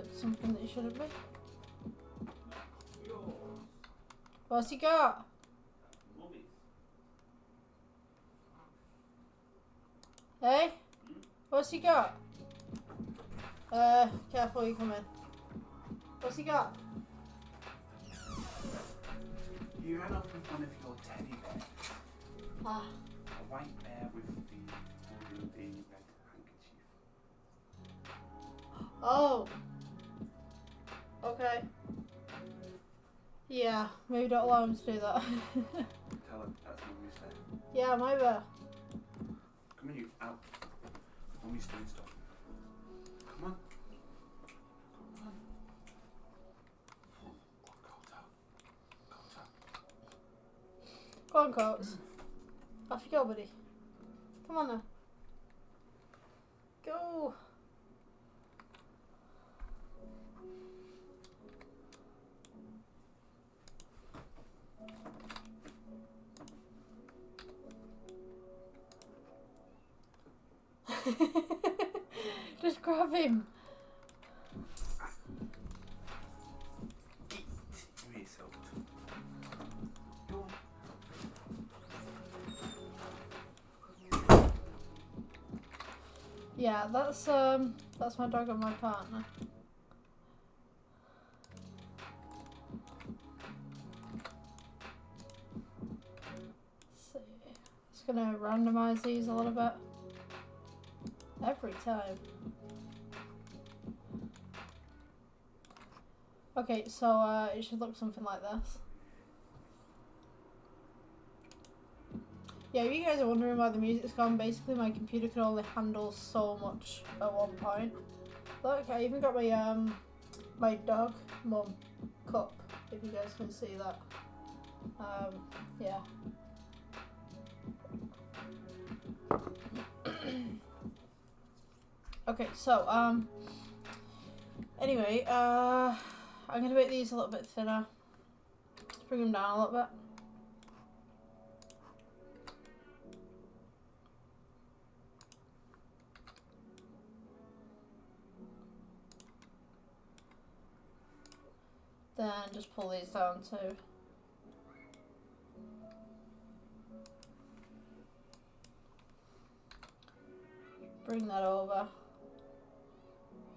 it something that it shouldn't be? What's he got? Hey? What's he got? Careful you come in. What's he got? You ran off with one of your teddy bears. Ah. A white bear with the red handkerchief. Oh. Okay. Yeah, maybe don't allow him to do that. Tell her that's Mummy's there. Yeah, my bear. Come on, you out. Mummy's doing stuff. Come on. Come on. Go on, Coates. Off you go, buddy. Come on now. Go. Just grab him. Give me yourself. Go on. Yeah, that's my dog and my partner. So, just gonna randomize these a little bit. Every time. Okay, so it should look something like this. Yeah, if you guys are wondering why the music's gone, basically my computer can only handle so much at one point. Look, I even got my my dog mum cup, if you guys can see that. Yeah. Okay, so anyway, I'm gonna make these a little bit thinner. Let's bring them down a little bit. Then just pull these down too. Bring that over.